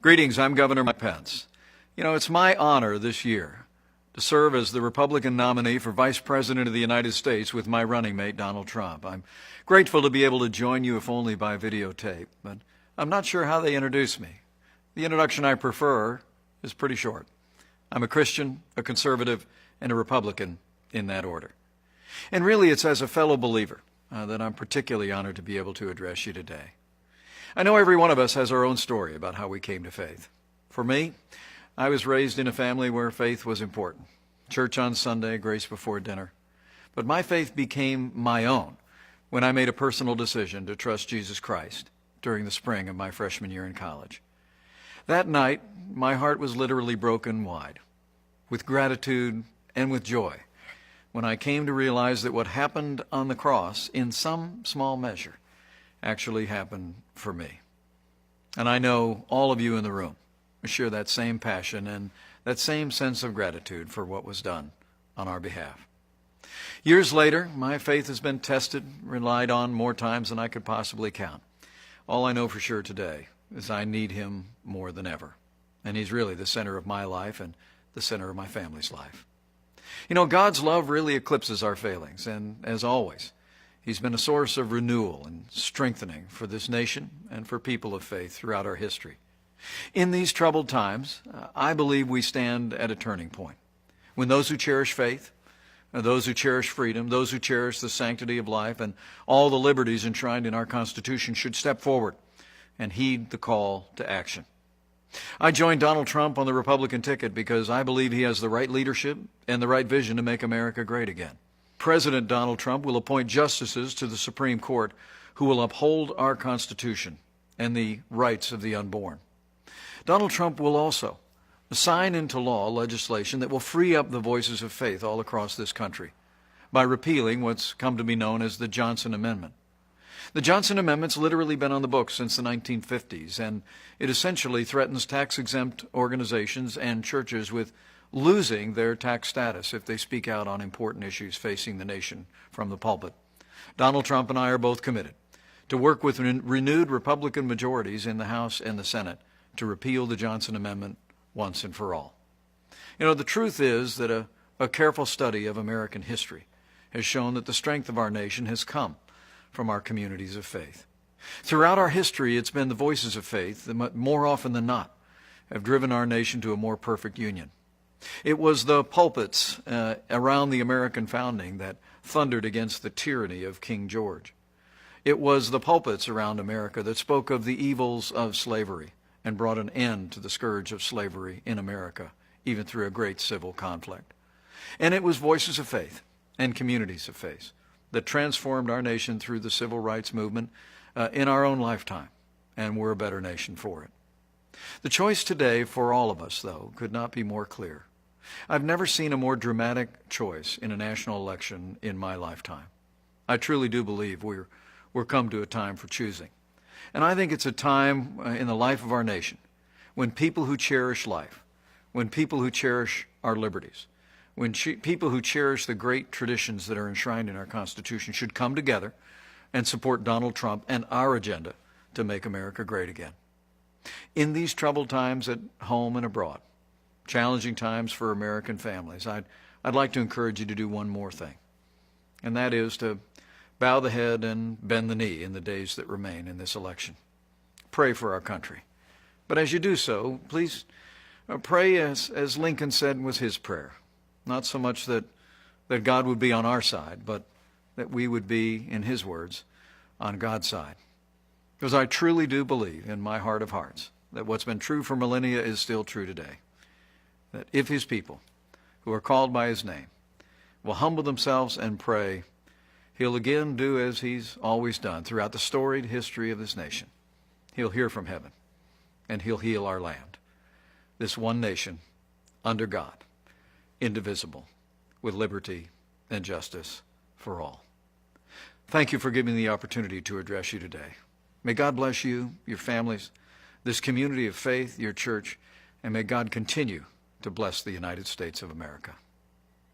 Greetings, I'm Governor Pence. It's my honor this year to serve as the Republican nominee for Vice President of the United States with my running mate, Donald Trump. I'm grateful to be able to join you, if only by videotape, but I'm not sure how they introduce me. The introduction I prefer is pretty short. I'm a Christian, a conservative, and a Republican in that order. And really, it's as a fellow believer that I'm particularly honored to be able to address you today. I know every one of us has our own story about how we came to faith. For me, I was raised in a family where faith was important. Church on Sunday, grace before dinner. But my faith became my own when I made a personal decision to trust Jesus Christ during the spring of my freshman year in college. That night, my heart was literally broken wide, with gratitude and with joy, when I came to realize that what happened on the cross, in some small measure, actually happened for me. And I know all of you in the room share that same passion and that same sense of gratitude for what was done on our behalf. Years later, my faith has been tested, relied on more times than I could possibly count. All I know for sure today is I need him more than ever. And he's really the center of my life and the center of my family's life. God's love really eclipses our failings, and as always, he's been a source of renewal and strengthening for this nation and for people of faith throughout our history. In these troubled times, I believe we stand at a turning point, when those who cherish faith, those who cherish freedom, those who cherish the sanctity of life and all the liberties enshrined in our Constitution should step forward and heed the call to action. I joined Donald Trump on the Republican ticket because I believe he has the right leadership and the right vision to make America great again. President Donald Trump will appoint justices to the Supreme Court who will uphold our Constitution and the rights of the unborn. Donald Trump will also sign into law legislation that will free up the voices of faith all across this country by repealing what's come to be known as the Johnson Amendment. The Johnson Amendment's literally been on the books since the 1950s, and it essentially threatens tax-exempt organizations and churches with losing their tax status if they speak out on important issues facing the nation from the pulpit. Donald Trump and I are both committed to work with renewed Republican majorities in the House and the Senate to repeal the Johnson Amendment once and for all. The truth is that a careful study of American history has shown that the strength of our nation has come from our communities of faith. Throughout our history, it's been the voices of faith that more often than not have driven our nation to a more perfect union. It was the pulpits around the American founding that thundered against the tyranny of King George. It was the pulpits around America that spoke of the evils of slavery and brought an end to the scourge of slavery in America, even through a great civil conflict. And it was voices of faith and communities of faith that transformed our nation through the civil rights movement in our own lifetime, and we're a better nation for it. The choice today for all of us, though, could not be more clear. I've never seen a more dramatic choice in a national election in my lifetime. I truly do believe we're come to a time for choosing. And I think it's a time in the life of our nation when people who cherish life, when people who cherish our liberties, when people who cherish the great traditions that are enshrined in our Constitution should come together and support Donald Trump and our agenda to make America great again. In these troubled times at home and abroad, challenging times for American families, I'd like to encourage you to do one more thing, and that is to bow the head and bend the knee in the days that remain in this election. Pray for our country. But as you do so, please pray as Lincoln said was his prayer. Not so much that God would be on our side, but that we would be, in his words, on God's side. Because I truly do believe in my heart of hearts that what's been true for millennia is still true today. That if his people, who are called by his name, will humble themselves and pray, he'll again do as he's always done throughout the storied history of this nation. He'll hear from heaven, and he'll heal our land, this one nation under God, indivisible, with liberty and justice for all. Thank you for giving me the opportunity to address you today. May God bless you, your families, this community of faith, your church, and may God continue to bless the United States of America.